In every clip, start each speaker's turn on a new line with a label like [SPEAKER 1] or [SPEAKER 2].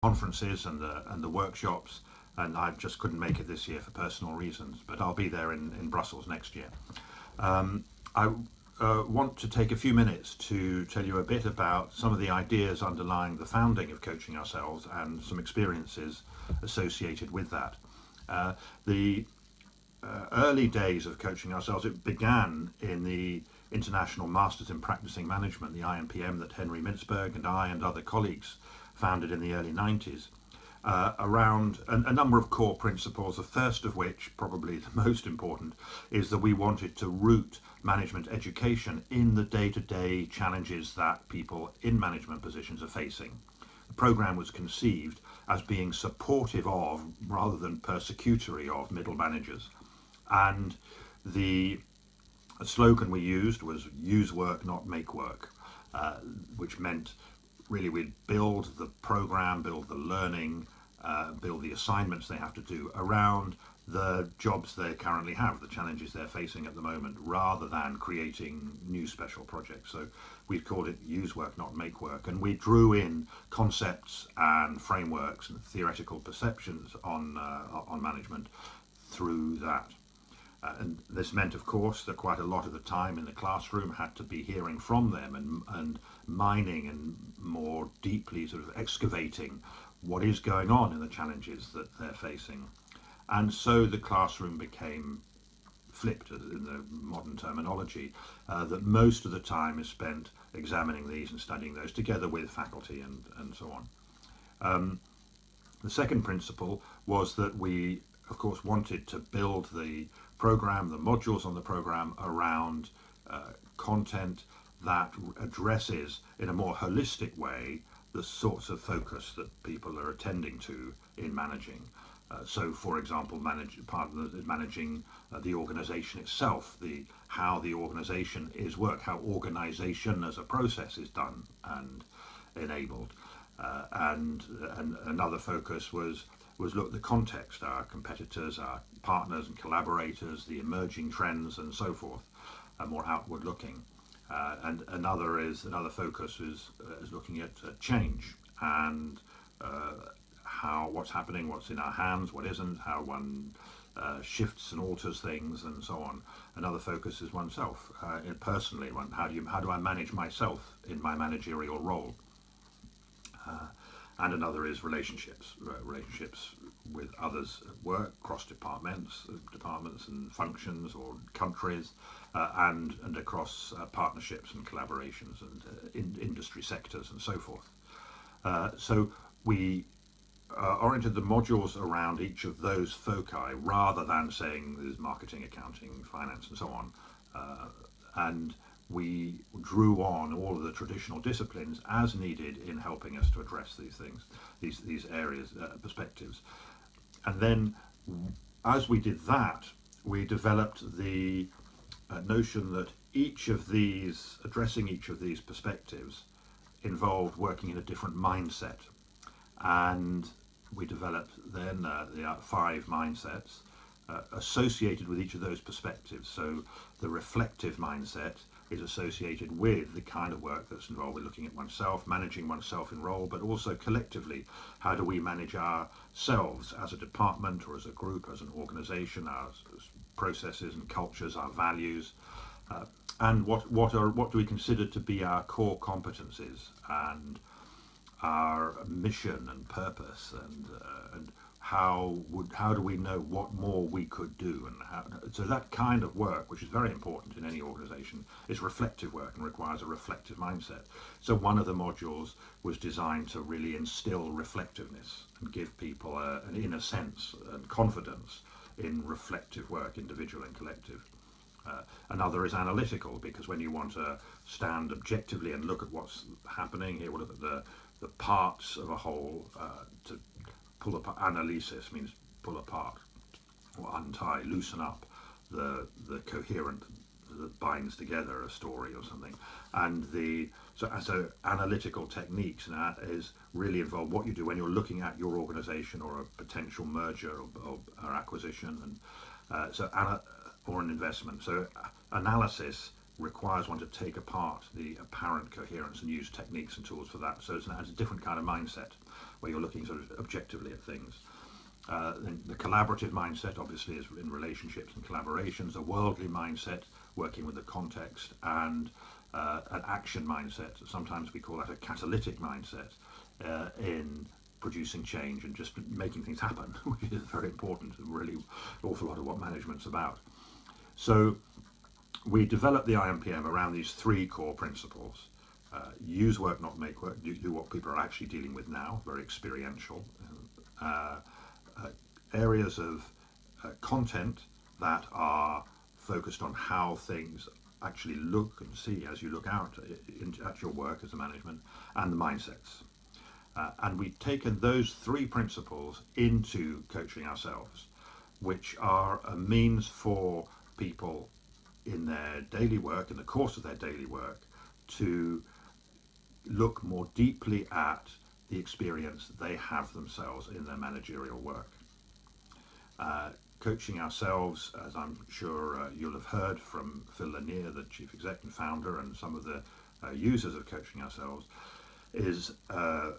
[SPEAKER 1] conferences and the workshops, and I just couldn't make it this year for personal reasons, but I'll be there in Brussels next year. I want to take a few minutes to tell you a bit about some of the ideas underlying the founding of Coaching Ourselves and some experiences associated with that. The early days of Coaching Ourselves, it began in the International Masters in Practicing Management, the IMPM, that Henry Mintzberg and I and other colleagues founded in the early 90s, around a number of core principles, the first of which, probably the most important, is that we wanted to root management education in the day-to-day challenges that people in management positions are facing. The programme was conceived as being supportive of, rather than persecutory of, middle managers. And the slogan we used was use work, not make work, which meant really we'd build the program, build the learning, build the assignments they have to do around the jobs they currently have, the challenges they're facing at the moment, rather than creating new special projects. So we called it use work, not make work. And we drew in concepts and frameworks and theoretical perceptions on management through that. And this meant, of course, that quite a lot of the time in the classroom had to be hearing from them and mining and more deeply sort of excavating what is going on in the challenges that they're facing. And so the classroom became flipped, in the modern terminology, that most of the time is spent examining these and studying those together with faculty and so on. The second principle was that we, of course, wanted to build the program, the modules on the program, around content that addresses in a more holistic way the sorts of focus that people are attending to in managing. So, for example, managing the organisation itself, how the organisation is worked, how organisation as a process is done and enabled. And another focus was look at the context, our competitors, our partners and collaborators, the emerging trends and so forth, more outward looking. And another focus is looking at change and what's happening, what's in our hands, what isn't, how one shifts and alters things and so on. Another focus is oneself, personally. How do I manage myself in my managerial role? And another is relationships with others at work, cross departments and functions or countries, and across partnerships and collaborations and industry sectors and so forth. So we oriented the modules around each of those foci rather than saying there's marketing, accounting, finance, and so on. And we drew on all of the traditional disciplines as needed in helping us to address these things, these areas, perspectives. And then, as we did that, we developed the notion that addressing each of these perspectives involved working in a different mindset. And we developed then the 5 mindsets associated with each of those perspectives. So the reflective mindset is associated with the kind of work that's involved with looking at oneself, managing oneself in role, but also collectively, how do we manage ourselves as a department or as a group, as an organisation, our processes and cultures, our values, and what do we consider to be our core competencies and our mission and purpose, and how do we know what more we could do, and so that kind of work, which is very important in any organisation, is reflective work and requires a reflective mindset. So one of the modules was designed to really instill reflectiveness and give people an inner sense and confidence in reflective work, individual and collective. Another is analytical, because when you want to stand objectively and look at what's happening, here we'll look at the parts of a whole, to pull apart. Analysis means pull apart or untie, loosen up the coherent that binds together a story or something. And so analytical techniques now is really involve what you do when you're looking at your organisation or a potential merger or acquisition, and or an investment. So analysis requires one to take apart the apparent coherence and use techniques and tools for that. So it's a different kind of mindset where you're looking sort of objectively at things. The collaborative mindset obviously is in relationships and collaborations, a worldly mindset working with the context, and an action mindset. Sometimes we call that a catalytic mindset in producing change and just making things happen, which is very important and really an awful lot of what management's about. So we developed the IMPM around these three core principles. Use work, not make work. Do what people are actually dealing with now, very experiential. Areas of content that are focused on how things actually look and see as you look out at your work as a management, and the mindsets. And we've taken those three principles into coaching ourselves, which are a means for people in their daily work, in the course of their daily work, to look more deeply at the experience that they have themselves in their managerial work. Coaching ourselves, as I'm sure you'll have heard from Phil Lanier, the chief exec and founder, and some of the users of coaching ourselves, is a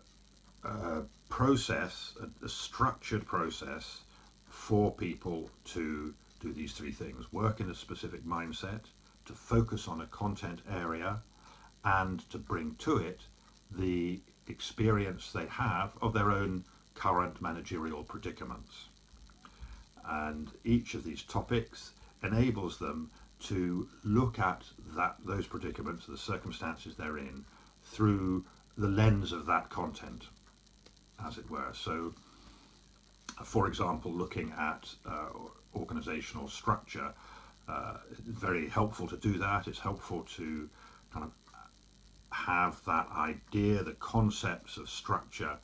[SPEAKER 1] process, a structured process for people to do these three things: work in a specific mindset, to focus on a content area, and to bring to it the experience they have of their own current managerial predicaments. And each of these topics enables them to look at those predicaments, the circumstances they're in, through the lens of that content, as it were. So, for example, looking at organizational structure, it's very helpful to do that. It's helpful to kind of have that idea, the concepts of structure,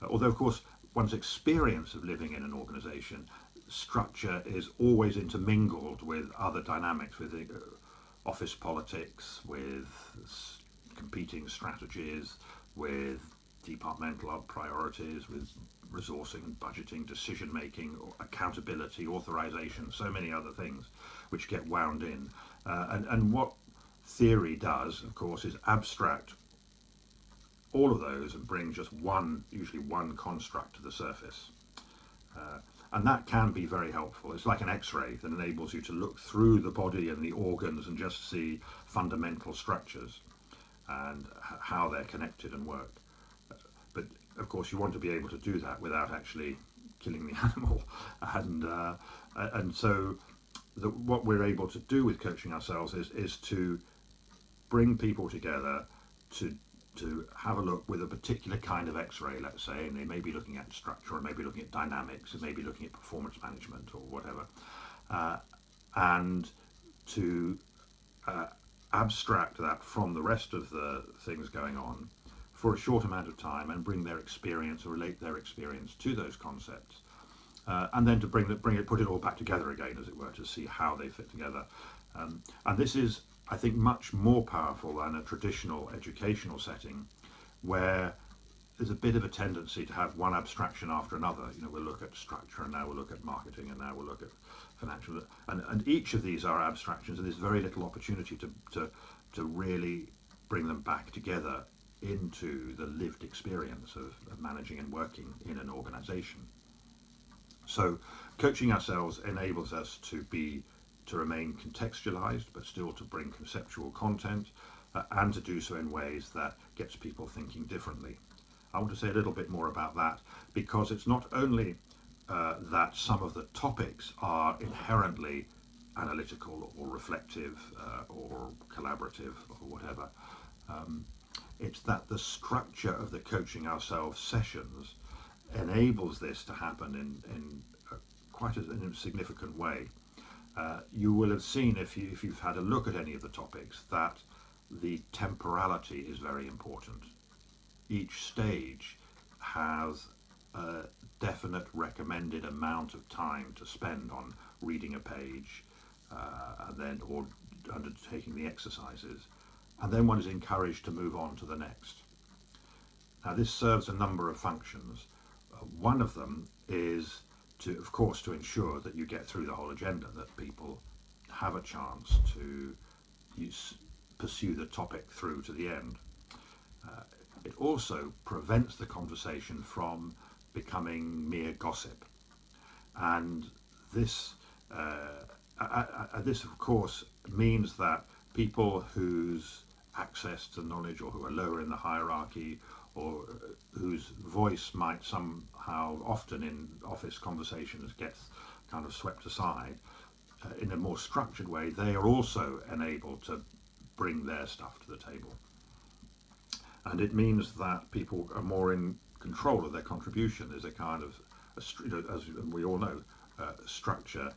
[SPEAKER 1] although of course one's experience of living in an organization, structure is always intermingled with other dynamics, with office politics, with competing strategies, with departmental priorities, with resourcing, budgeting, decision making, accountability, authorization, so many other things which get wound in. And what theory does, of course, is abstract all of those and bring just usually one construct to the surface. And that can be very helpful. It's like an X-ray that enables you to look through the body and the organs and just see fundamental structures and how they're connected and work. But of course, you want to be able to do that without actually killing the animal. And so what we're able to do with coaching ourselves is to bring people together to have a look with a particular kind of X-ray, let's say, and they may be looking at structure, or maybe looking at dynamics, and maybe looking at performance management or whatever, and to abstract that from the rest of the things going on for a short amount of time and bring their experience or relate their experience to those concepts, and then to put it all back together again, as it were, to see how they fit together. And this is, I think, much more powerful than a traditional educational setting where there's a bit of a tendency to have one abstraction after another. You know, we'll look at structure, and now we'll look at marketing, and now we'll look at financial, and each of these are abstractions, and there's very little opportunity to really bring them back together into the lived experience of managing and working in an organization. So coaching ourselves enables us to remain contextualized, but still to bring conceptual content, and to do so in ways that gets people thinking differently. I want to say a little bit more about that, because it's not only that some of the topics are inherently analytical or reflective or collaborative or whatever. It's that the structure of the coaching ourselves sessions enables this to happen in quite a significant way. You will have seen, if you've had a look at any of the topics, that the temporality is very important. Each stage has a definite recommended amount of time to spend on reading a page, or undertaking the exercises, and then one is encouraged to move on to the next. Now, this serves a number of functions. One of them is of course, to ensure that you get through the whole agenda, that people have a chance to pursue the topic through to the end. It also prevents the conversation from becoming mere gossip, and this this of course means that people whose access to knowledge, or who are lower in the hierarchy, or whose voice might somehow often in office conversations get kind of swept aside, in a more structured way, they are also enabled to bring their stuff to the table. And it means that people are more in control of their contribution. There's a kind of, as we all know, structure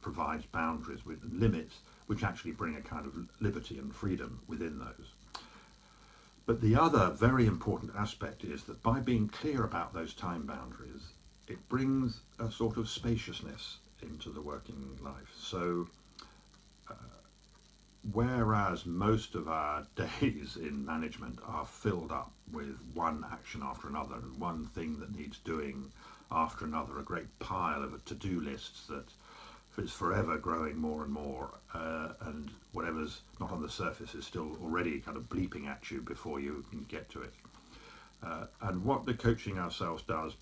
[SPEAKER 1] provides boundaries with limits, which actually bring a kind of liberty and freedom within those. But the other very important aspect is that by being clear about those time boundaries, it brings a sort of spaciousness into the working life. So whereas most of our days in management are filled up with one action after another and one thing that needs doing after another, a great pile of to-do lists that is forever growing more and more, and whatever's not on the surface is still already kind of bleeping at you before you can get to it. And what the Coaching Ourselves does,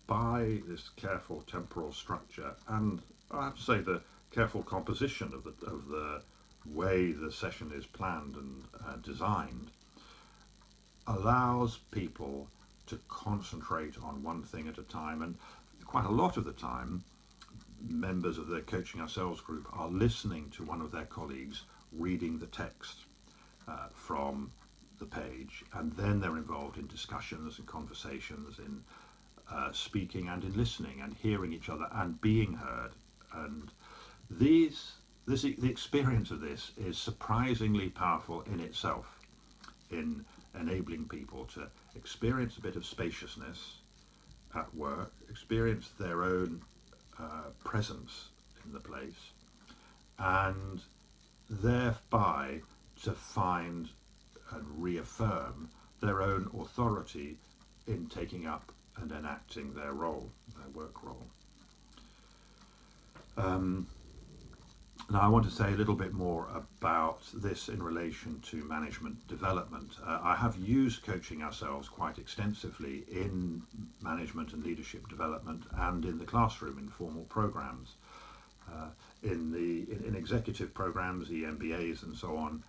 [SPEAKER 1] by this careful temporal structure, and I have to say the careful composition of the way the session is planned and designed, allows people to concentrate on one thing at a time. And quite a lot of the time, members of the Coaching Ourselves group are listening to one of their colleagues reading the text from the page, and then they're involved in discussions and conversations, in speaking and in listening and hearing each other and being heard. And the experience of this is surprisingly powerful in itself, in enabling people to experience a bit of spaciousness at work, experience their own presence in the place, and thereby to find and reaffirm their own authority in taking up and enacting their role, their work role. Now I want to say a little bit more about this in relation to management development. I have used Coaching Ourselves quite extensively in management and leadership development and in the classroom in formal programs. In executive programs, the MBAs and so on,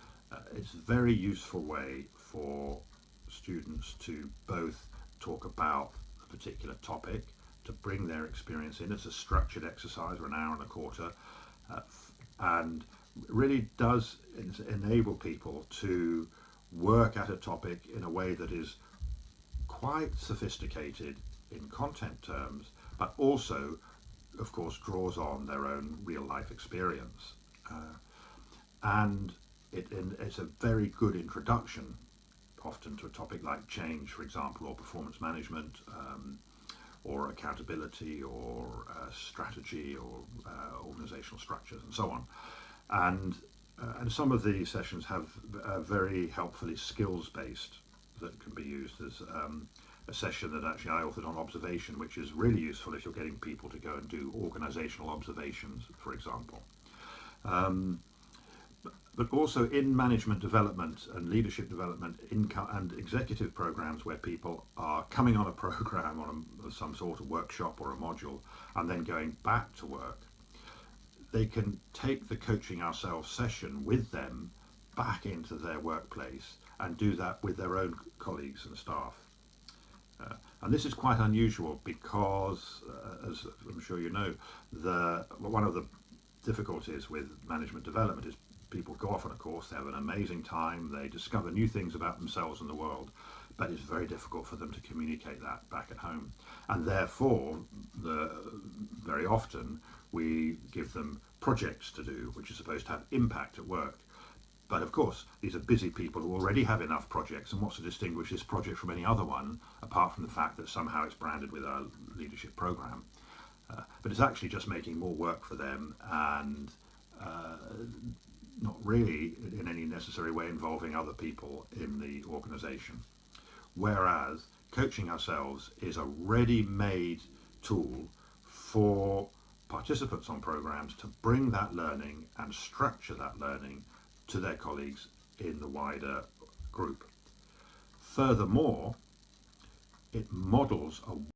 [SPEAKER 1] it's a very useful way for students to both talk about a particular topic, to bring their experience in. It's a structured exercise for an hour and a quarter, and really does enable people to work at a topic in a way that is quite sophisticated in content terms, but also, of course, draws on their own real life experience. And it's a very good introduction often to a topic like change, for example, or performance management, or accountability, or strategy, or organizational structures, and so on. And some of the sessions have very helpfully skills-based that can be used. There's a session that actually I authored on observation, which is really useful if you're getting people to go and do organizational observations, for example. But also in management development and leadership development and executive programs, where people are coming on a program, on some sort of workshop or a module, and then going back to work, they can take the Coaching Ourselves session with them back into their workplace and do that with their own colleagues and staff. And this is quite unusual because, as I'm sure you know, one of the difficulties with management development is people go off on a course, they have an amazing time, they discover new things about themselves and the world, but it's very difficult for them to communicate that back at home. And therefore, very often, we give them projects to do, which are supposed to have impact at work. But of course, these are busy people who already have enough projects, and what's to distinguish this project from any other one, apart from the fact that somehow it's branded with our leadership program. But it's actually just making more work for them, and not really in any necessary way involving other people in the organization. Whereas Coaching Ourselves is a ready-made tool for participants on programs to bring that learning and structure that learning to their colleagues in the wider group. Furthermore, it models a